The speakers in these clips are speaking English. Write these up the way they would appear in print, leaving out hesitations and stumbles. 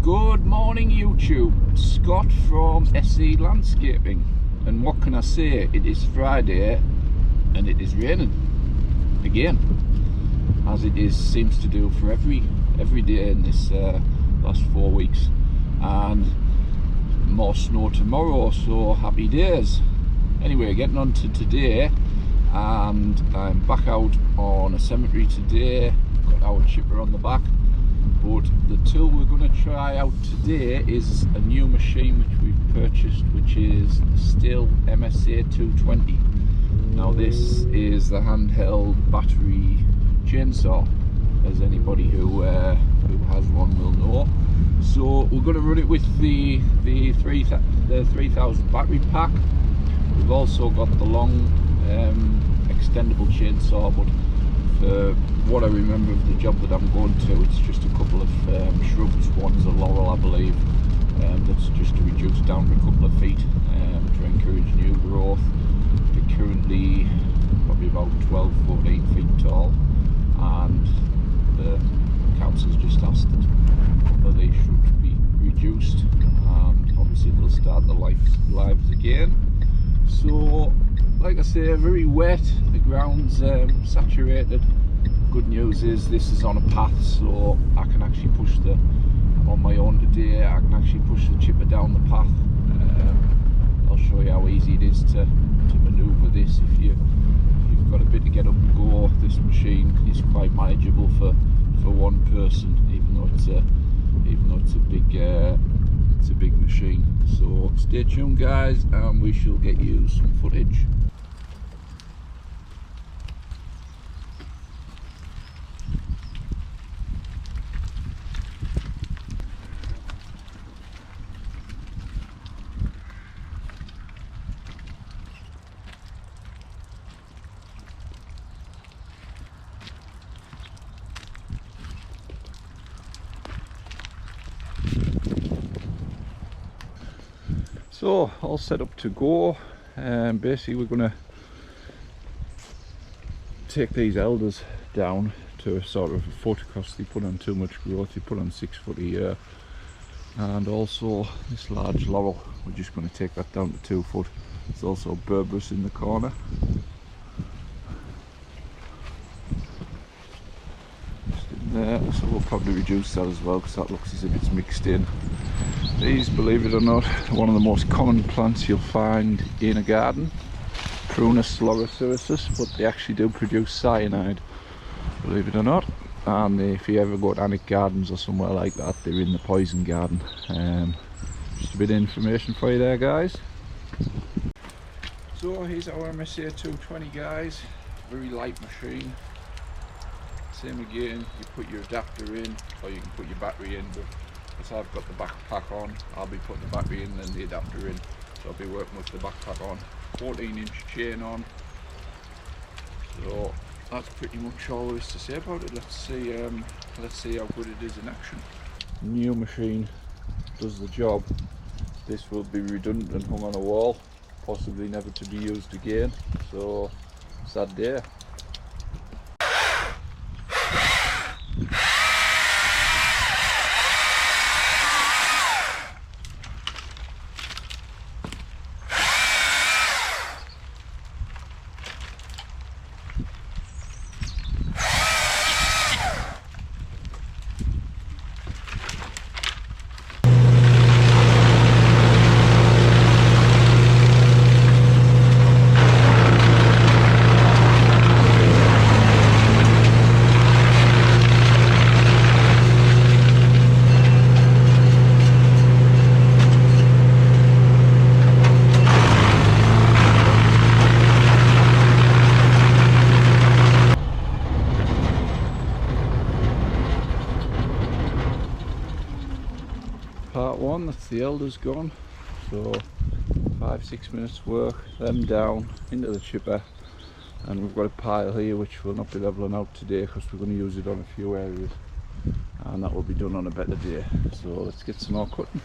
Good morning YouTube, Scott from SE Landscaping, and what can I say, it is Friday and it is raining again, as it seems to do for every day in this last 4 weeks, and more snow tomorrow, so happy days. Anyway, getting on to today, and I'm back out on a cemetery today, got our chipper on the back. But the tool we're going to try out today is a new machine which we've purchased, which is the Stihl msa220. Now this is the handheld battery chainsaw, as anybody who has one will know. So we're going to run it with the 3000 battery pack. We've also got the long extendable chainsaw, but for what I remember of the job that I'm going to, it's just a couple of shrubs, one's a laurel I believe, that's just to reduce down to a couple of feet to encourage new growth. They're currently probably about 12-14 feet tall, and the council's just asked that a couple of these shrubs be reduced, and obviously they'll start their lives again. So like I say, very wet, the ground's saturated. Good news is this is on a path, so I can actually push on my own today, I can actually push the chipper down the path. I'll show you how easy it is to manoeuvre this. If you've got a bit to get up and go, this machine is quite manageable for one person, even though it's a big machine. So stay tuned guys, and we shall get you some footage. So all set up to go, and basically we're going to take these elders down to a sort of a foot, because they put on too much growth. They put on 6 foot a year, and also this large laurel, we're just going to take that down to 2 foot. There's also berberis in the corner. Just in there, so we'll probably reduce that as well, because that looks as if it's mixed in. These, believe it or not, are one of the most common plants you'll find in a garden, Prunus loricius, but they actually do produce cyanide, believe it or not. And if you ever go to Annick Gardens or somewhere like that, they're in the poison garden. Just a bit of information for you there guys. So here's our msa220 guys, very light machine. Same again, you put your adapter in, or you can put your battery in, but because I've got the backpack on, I'll be putting the battery in and the adapter in, so I'll be working with the backpack on. 14-inch chain on, so that's pretty much all there is to say about it. Let's see how good it is in action. New machine does the job. This will be redundant and hung on a wall, possibly never to be used again, so sad day. Part 1, that's the elders gone, so 5-6 minutes work, them down into the chipper, and we've got a pile here which we'll not be levelling out today because we're going to use it on a few areas, and that will be done on a better day. So let's get some more cutting.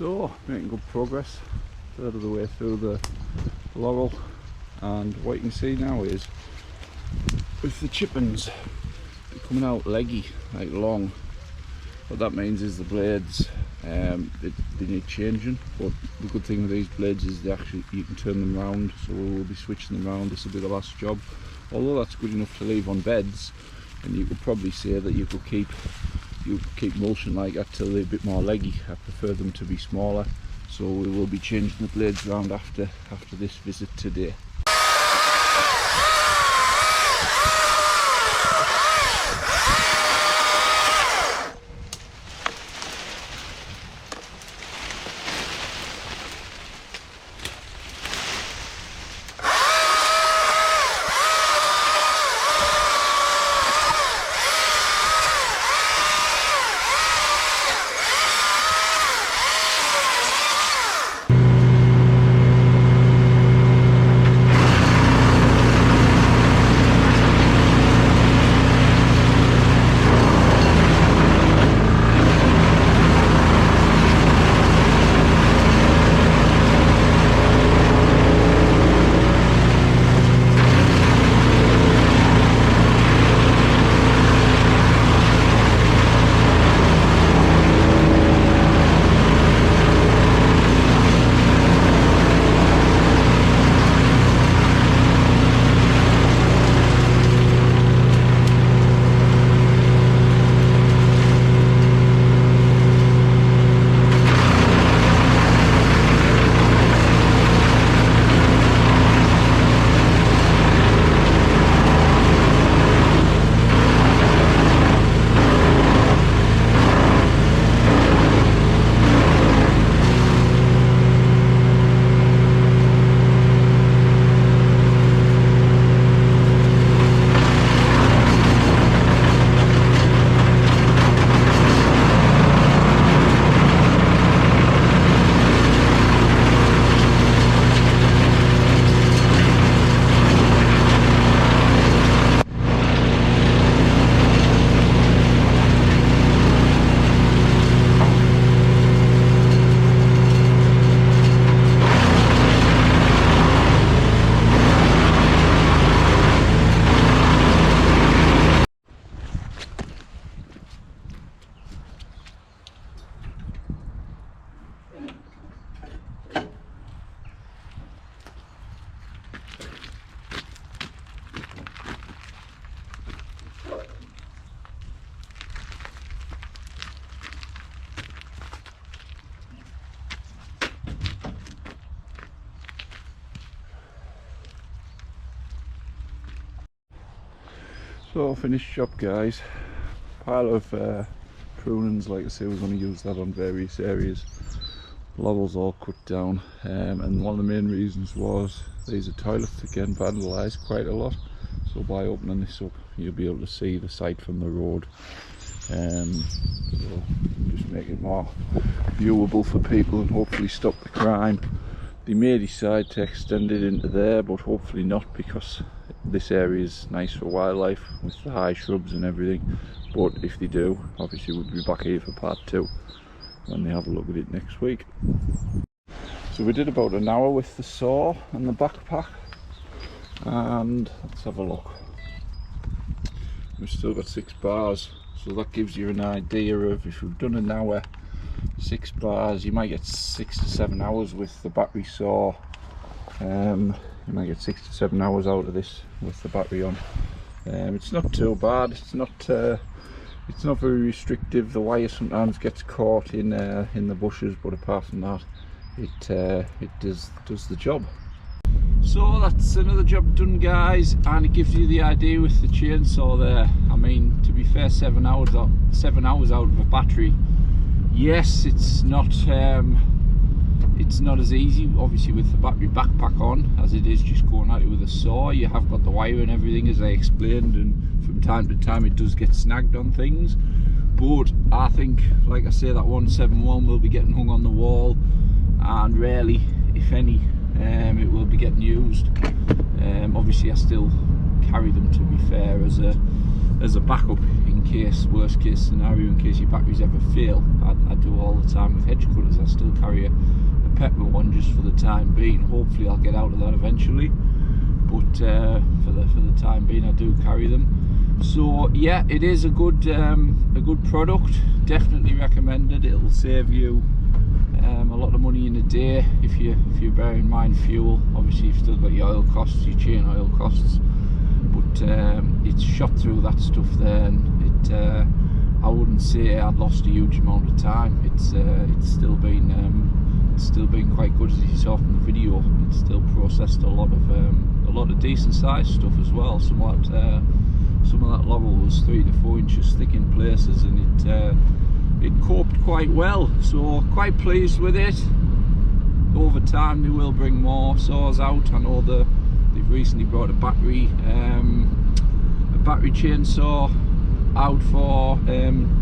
So, making good progress, third of the way through the laurel, and what you can see now is with the chippings they're coming out leggy, like long. What that means is the blades they need changing, but the good thing with these blades is you can turn them round, so we'll be switching them round. This will be the last job, although that's good enough to leave on beds, and you could probably say that you could keep mulching like that till they're a bit more leggy. I prefer them to be smaller, so we will be changing the blades around after this visit today. So finished job, guys. Pile of prunings, like I say, we're going to use that on various areas. Laurels all cut down, and one of the main reasons was these are toilets that get vandalised quite a lot. So by opening this up, you'll be able to see the site from the road. So just make it more viewable for people and hopefully stop the crime. They may decide to extend it into there, but hopefully not, because this area is nice for wildlife with the high shrubs and everything. But if they do, obviously we'll be back here for part 2 when they have a look at it next week. So we did about an hour with the saw and the backpack, and let's have a look. We've still got 6 bars, so that gives you an idea of, if we've done an hour, 6 bars, you might get 6 to 7 hours with the battery saw. You might get 6 to 7 hours out of this with the battery on. It's not too bad. It's not very restrictive. The wire sometimes gets caught in the bushes, but apart from that, it does the job. So that's another job done, guys, and it gives you the idea with the chainsaw there. I mean, to be fair, 7 hours out of a battery. Yes, it's not as easy, obviously, with the battery backpack on as it is just going at it with a saw. You have got the wire and everything, as I explained, and from time to time it does get snagged on things. But I think, like I say, that 171 will be getting hung on the wall, and rarely, if any, it will be getting used. Obviously I still carry them, to be fair, as a backup in in case, worst case scenario, in case your batteries ever fail. I do all the time with hedge cutters. I still carry a pepper one just for the time being. Hopefully I'll get out of that eventually, but for the time being I do carry them. So yeah, it is a good product, definitely recommended. It'll save you a lot of money in a day if you bear in mind fuel. Obviously you've still got your oil costs, your chain oil costs, but it's shot through that stuff there, and it I wouldn't say I'd lost a huge amount of time. It's still been quite good, as you saw from the video. It's still processed a lot of decent sized stuff as well. Some of that laurel was 3 to 4 inches thick in places, and it coped quite well, so quite pleased with it. Over time they will bring more saws out. I know they've recently brought a battery chainsaw out for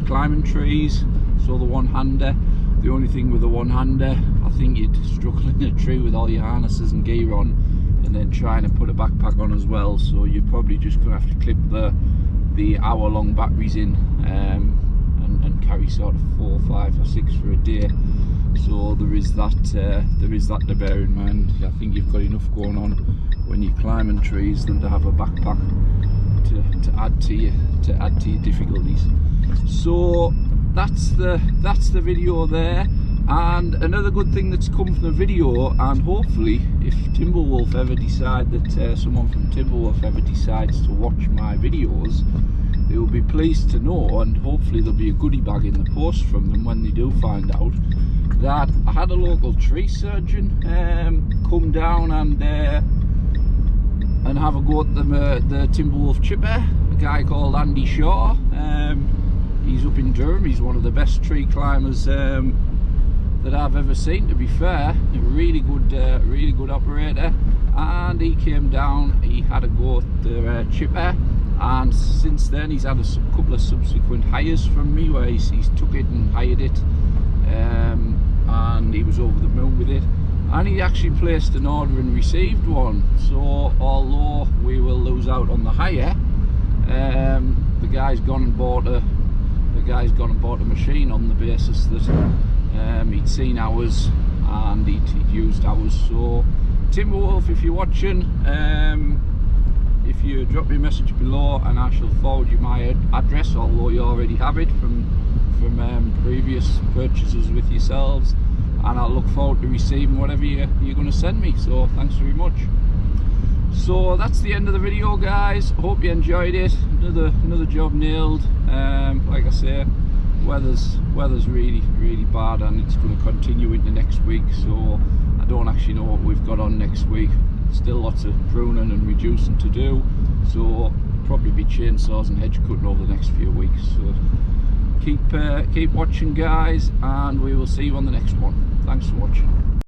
climbing trees, so the one-hander. The only thing with the one-hander, I think you'd struggle in a tree with all your harnesses and gear on, and then trying to put a backpack on as well, so you're probably just going to have to clip the hour-long batteries in and carry sort of 4, 5 or 6 for a day. So there is that to bear in mind. I think you've got enough going on when you're climbing trees than to have a backpack to add to your difficulties. So that's the video there. And another good thing that's come from the video, and hopefully if Timberwolf ever decide that someone from Timberwolf ever decides to watch my videos, they will be pleased to know, and hopefully there'll be a goodie bag in the post from them when they do find out, that I had a local tree surgeon come down and have a go at the Timberwolf chipper, a guy called Andy Shaw. He's up in Durham. He's one of the best tree climbers that I've ever seen, to be fair. A really good operator, and he came down, he had a go at the chipper, and since then he's had a couple of subsequent hires from me where he's took it and hired it, and he was over the moon with it, and he actually placed an order and received one. So although we will lose out on the hire, the guy's gone and bought a machine on the basis that he'd seen ours and he'd used ours. So Timberwolf, if you're watching, if you drop me a message below and I shall forward you my address, although you already have it from previous purchases with yourselves, and I'll look forward to receiving whatever you're going to send me. So thanks very much. So that's the end of the video, guys. Hope you enjoyed it. Another job nailed. Like I say, weather's really bad, and it's going to continue into next week, so I don't actually know what we've got on next week. Still lots of pruning and reducing to do, so probably be chainsaws and hedge cutting over the next few weeks. So keep watching, guys, and we will see you on the next one. Thanks for watching.